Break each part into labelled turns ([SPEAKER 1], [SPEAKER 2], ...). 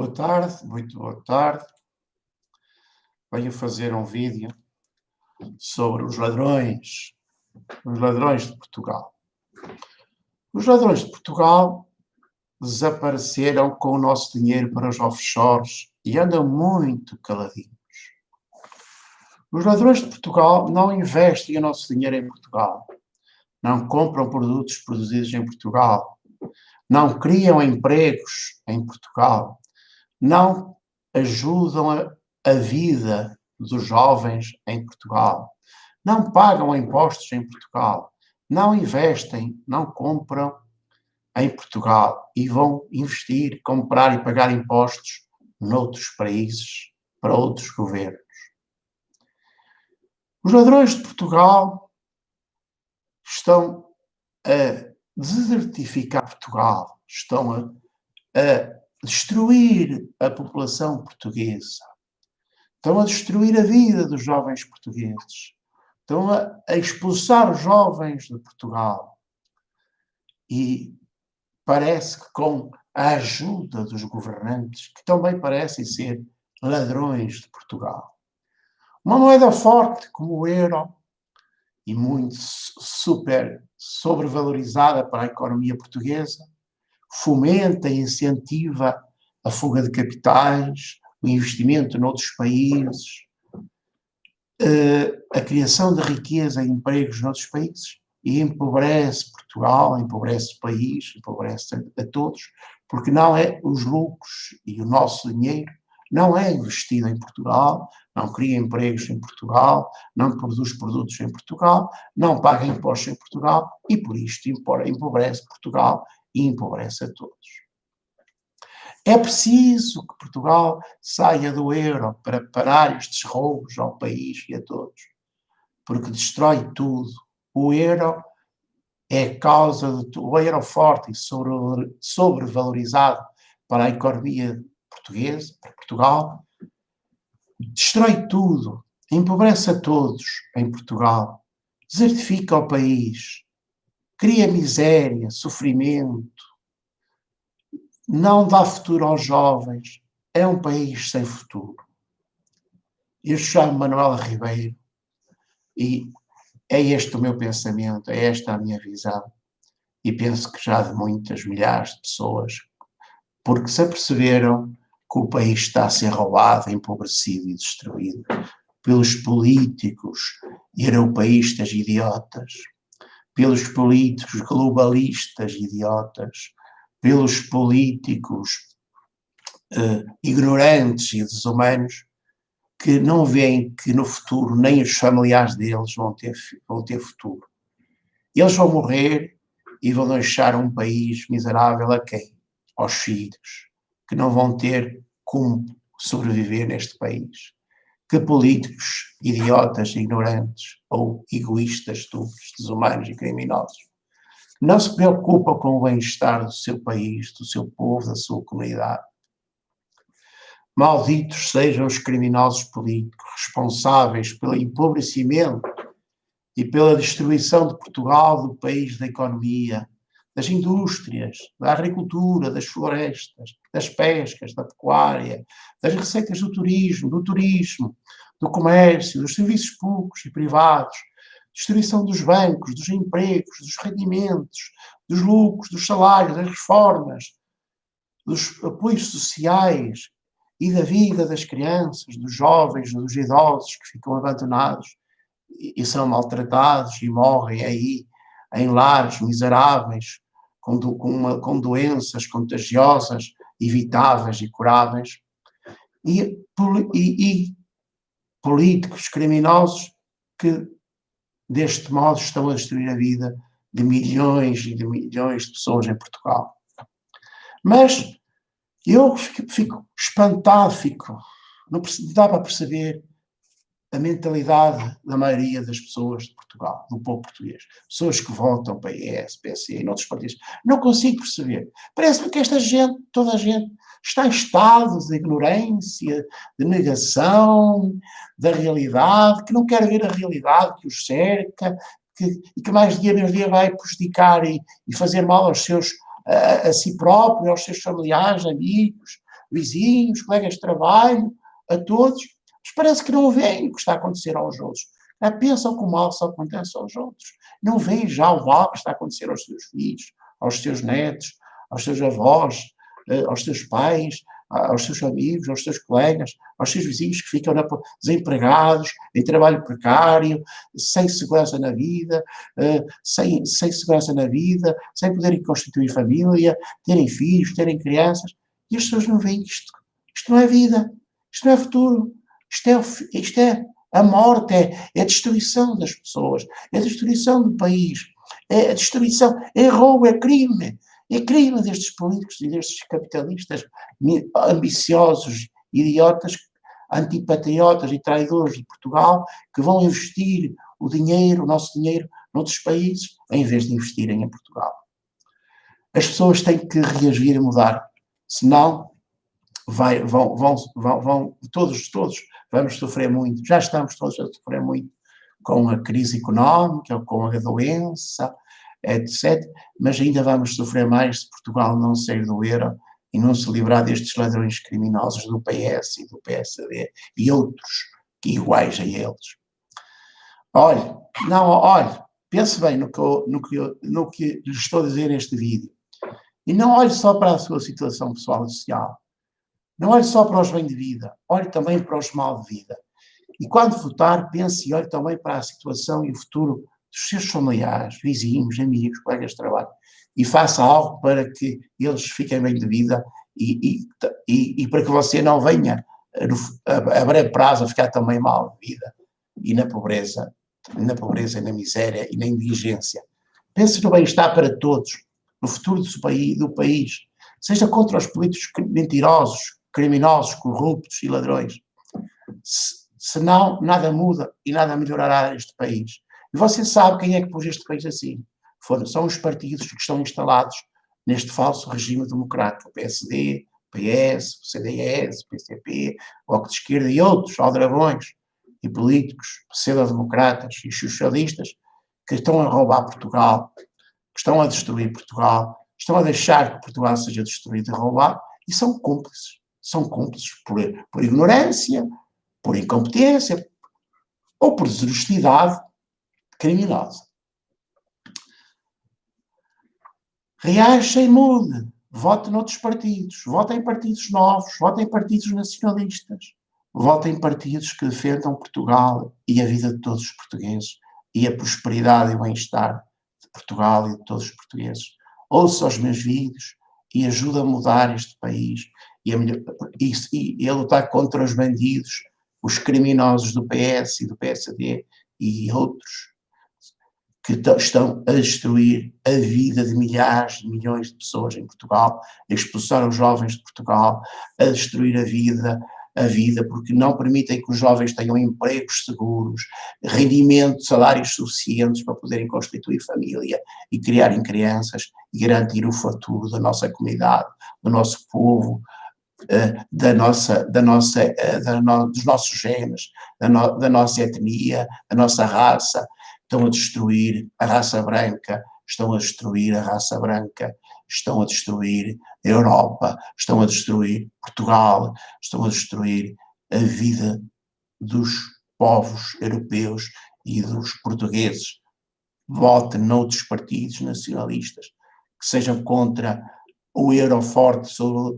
[SPEAKER 1] Boa tarde, muito boa tarde. Venho fazer um vídeo sobre os ladrões de Portugal. Os ladrões de Portugal desapareceram com o nosso dinheiro para os offshores e andam muito caladinhos. Os ladrões de Portugal não investem o nosso dinheiro em Portugal, não compram produtos produzidos em Portugal, não criam empregos em Portugal, não ajudam a vida dos jovens em Portugal, não pagam impostos em Portugal, não investem, não compram em Portugal e vão investir, comprar e pagar impostos noutros países, para outros governos. Os ladrões de Portugal estão a desertificar Portugal, estão a destruir a população portuguesa, estão a destruir a vida dos jovens portugueses, estão a expulsar os jovens de Portugal. E parece que com a ajuda dos governantes, que também parecem ser ladrões de Portugal. Uma moeda forte como o euro, e muito super sobrevalorizada para a economia portuguesa, fomenta e incentiva a fuga de capitais, o investimento noutros países, a criação de riqueza e empregos noutros países, e empobrece Portugal, empobrece o país, empobrece a todos, porque não é os lucros e o nosso dinheiro não é investido em Portugal, não cria empregos em Portugal, não produz produtos em Portugal, não paga impostos em Portugal e por isto empobrece Portugal e empobrece a todos. É preciso que Portugal saia do euro para parar estes roubos ao país e a todos, porque destrói tudo. O euro é causa de o euro forte e sobrevalorizado para a economia portuguesa, para Portugal, destrói tudo, empobrece a todos em Portugal, desertifica o país, cria miséria, sofrimento, não dá futuro aos jovens, é um país sem futuro. Eu chamo Manuela Ribeiro e é este o meu pensamento, é esta a minha visão e penso que já de muitas milhares de pessoas, porque se aperceberam que o país está a ser roubado, empobrecido e destruído pelos políticos europeístas idiotas, pelos políticos globalistas idiotas, pelos políticos ignorantes e desumanos, que não veem que no futuro nem os familiares deles vão ter futuro. Eles vão morrer e vão deixar um país miserável a quem? Aos filhos, que não vão ter como sobreviver neste país. Que políticos idiotas, ignorantes ou egoístas, estúpidos, desumanos e criminosos não se preocupam com o bem-estar do seu país, do seu povo, da sua comunidade. Malditos sejam os criminosos políticos responsáveis pelo empobrecimento e pela destruição de Portugal, do país, da economia, das indústrias, da agricultura, das florestas, das pescas, da pecuária, das receitas do turismo, do comércio, dos serviços públicos e privados, destruição dos bancos, dos empregos, dos rendimentos, dos lucros, dos salários, das reformas, dos apoios sociais e da vida das crianças, dos jovens, dos idosos que ficam abandonados e são maltratados e morrem aí em lares miseráveis, com doenças contagiosas, evitáveis e curáveis, e políticos criminosos que, deste modo, estão a destruir a vida de milhões e de milhões de pessoas em Portugal. Mas eu fico espantado, não dá para perceber a mentalidade da maioria das pessoas de Portugal, do povo português. Pessoas que votam para PS, PSD e noutros partidos. Não consigo perceber. Parece-me que esta gente, toda a gente, está em estado de ignorância, de negação da realidade, que não quer ver a realidade que os cerca, e que mais dia menos dia vai prejudicar e fazer mal aos seus, a si próprio, aos seus familiares, amigos, vizinhos, colegas de trabalho, a todos, mas parece que não veem o que está a acontecer aos outros. Pensam que o mal só acontece aos outros. Não veem já o mal que está a acontecer aos seus filhos, aos seus netos, aos seus avós, aos seus pais, aos seus amigos, aos seus colegas, aos seus vizinhos que ficam desempregados, em trabalho precário, sem segurança na vida, sem segurança na vida, sem poderem constituir família, terem filhos, terem crianças, e as pessoas não veem isto. Isto não é vida, isto não é futuro, isto é a morte, é a destruição das pessoas, é a destruição do país, é a destruição, é roubo, é crime. É crime destes políticos e destes capitalistas ambiciosos, idiotas, antipatriotas e traidores de Portugal, que vão investir o dinheiro, o nosso dinheiro, noutros países, em vez de investirem em Portugal. As pessoas têm que reagir e mudar, senão todos vamos sofrer muito. Já estamos todos a sofrer muito com a crise económica, com a doença, etc. Mas ainda vamos sofrer mais se Portugal não sair do euro e não se livrar destes ladrões criminosos do PS e do PSD e outros iguais a eles. Olhe, pense bem no que lhe estou a dizer neste vídeo. E não olhe só para a sua situação pessoal e social. Não olhe só para os bem de vida, olhe também para os mal de vida. E quando votar, pense e olhe também para a situação e o futuro dos seus familiares, vizinhos, amigos, colegas de trabalho, e faça algo para que eles fiquem bem de vida e para que você não venha a breve prazo a ficar também mal de vida e na pobreza, e na miséria e na indigência. Pense no bem-estar para todos, no futuro do país, seja contra os políticos mentirosos, criminosos, corruptos e ladrões. Senão, nada muda e nada melhorará neste país. E você sabe quem é que pôs este país assim. São os partidos que estão instalados neste falso regime democrático. O PSD, o PS, o CDS, o PCP, o Bloco de Esquerda e outros aldrabões e políticos, pseudo-democratas e socialistas, que estão a roubar Portugal, que estão a destruir Portugal, estão a deixar que Portugal seja destruído e roubado, e são cúmplices. São cúmplices por ignorância, por incompetência ou por desonestidade criminosa. Reaja e mude. Vote noutros partidos. Vote em partidos novos. Vote em partidos nacionalistas. Vote em partidos que defendam Portugal e a vida de todos os portugueses e a prosperidade e o bem-estar de Portugal e de todos os portugueses. Ouça os meus vídeos e ajude a mudar este país e a lutar contra os bandidos, os criminosos do PS e do PSD e outros que estão a destruir a vida de milhares de milhões de pessoas em Portugal, a expulsar os jovens de Portugal, a destruir a vida porque não permitem que os jovens tenham empregos seguros, rendimentos, salários suficientes para poderem constituir família e criarem crianças e garantir o futuro da nossa comunidade, do nosso povo, dos nossos genes, da nossa etnia, da nossa raça. Estão a destruir a raça branca, estão a destruir a raça branca, estão a destruir a Europa, estão a destruir Portugal, estão a destruir a vida dos povos europeus e dos portugueses. Vote noutros partidos nacionalistas que sejam contra o euro forte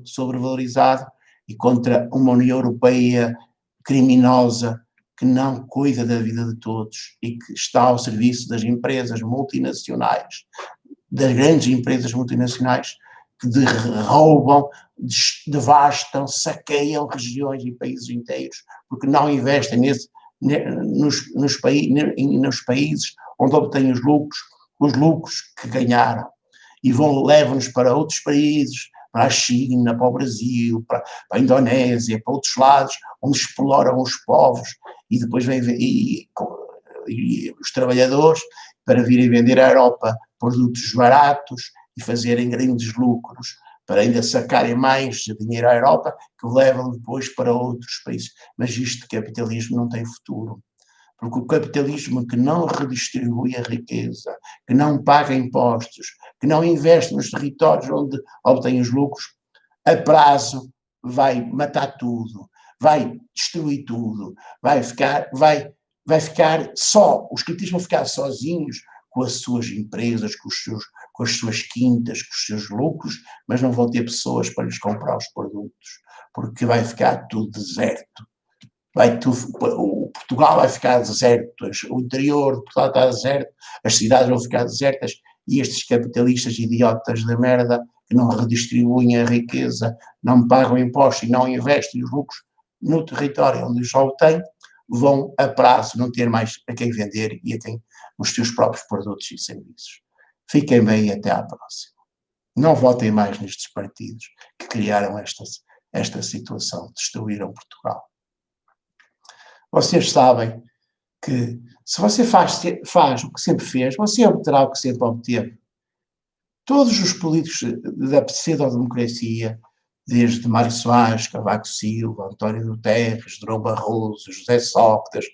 [SPEAKER 1] sobrevalorizado e contra uma União Europeia criminosa que não cuida da vida de todos e que está ao serviço das empresas multinacionais, das grandes empresas multinacionais que roubam, devastam, saqueiam regiões e países inteiros, porque não investem nos países onde obtêm os lucros que ganharam, e levam-nos para outros países, para a China, para o Brasil, para a Indonésia, para outros lados, onde exploram os povos e depois vêm os trabalhadores para virem vender à Europa produtos baratos e fazerem grandes lucros, para ainda sacarem mais dinheiro à Europa, que o levam depois para outros países. Mas isto, capitalismo, não tem futuro. Porque o capitalismo que não redistribui a riqueza, que não paga impostos, que não investe nos territórios onde obtém os lucros, a prazo vai matar tudo, vai destruir tudo, vai ficar só, os capitalistas vão ficar sozinhos com as suas empresas, com as suas quintas, com os seus lucros, mas não vão ter pessoas para lhes comprar os produtos, porque vai ficar tudo deserto. O Portugal vai ficar deserto, o interior de Portugal está deserto, as cidades vão ficar desertas, e estes capitalistas idiotas de merda que não redistribuem a riqueza, não pagam impostos e não investem os lucros no território onde já o têm, vão a prazo não ter mais a quem vender e a quem os seus próprios produtos e serviços. Fiquem bem e até à próxima. Não votem mais nestes partidos que criaram esta situação, destruíram Portugal. Vocês sabem que se você faz o que sempre fez, você obterá o que sempre obteve. Todos os políticos da pseudo-democracia, desde Mário Soares, Cavaco Silva, António Guterres, Durão Barroso, José Sócrates,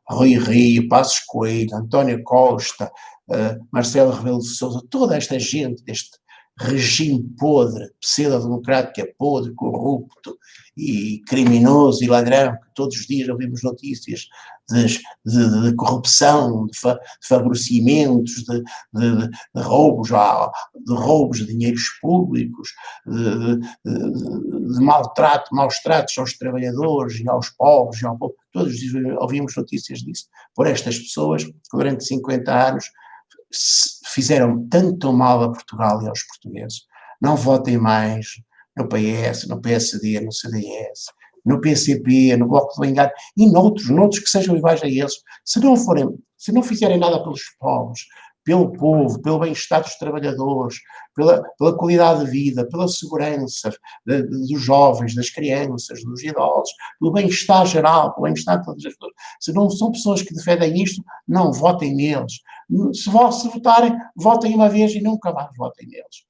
[SPEAKER 1] Rui Rio, Passos Coelho, António Costa, Marcelo Rebelo de Sousa, toda esta gente deste regime podre, pseudo-democrático, podre, corrupto e criminoso e ladrão, que todos os dias ouvimos notícias de corrupção, de favorecimentos, de roubos de dinheiros públicos, de maltrato, maus tratos aos trabalhadores e aos pobres, todos os dias ouvimos notícias disso, por estas pessoas que durante 50 anos fizeram tanto mal a Portugal e aos portugueses. Não votem mais no PS, no PSD, no CDS, no PCP, no Bloco de Engano e noutros que sejam iguais a eles. Se não fizerem nada pelos pobres, pelo povo, pelo bem-estar dos trabalhadores, pela qualidade de vida, pela segurança dos jovens, das crianças, dos idosos, pelo bem-estar geral, pelo bem-estar de todas as pessoas. Se não são pessoas que defendem isto, não votem neles. Se votarem, votem uma vez e nunca mais votem neles.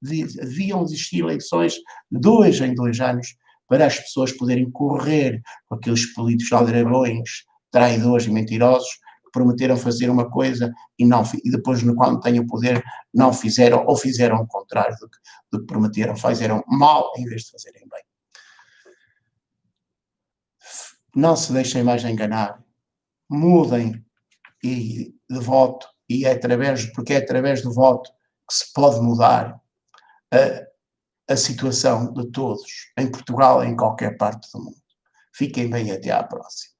[SPEAKER 1] Deviam existir eleições de 2 em 2 anos para as pessoas poderem correr com aqueles políticos aldrabões, traidores e mentirosos que prometeram fazer uma coisa e depois, quando têm o poder, não fizeram ou fizeram o contrário do que prometeram, fizeram mal em vez de fazerem bem. Não se deixem mais enganar, mudem de voto, porque é através do voto que se pode mudar a situação de todos, em Portugal e em qualquer parte do mundo. Fiquem bem, até à próxima.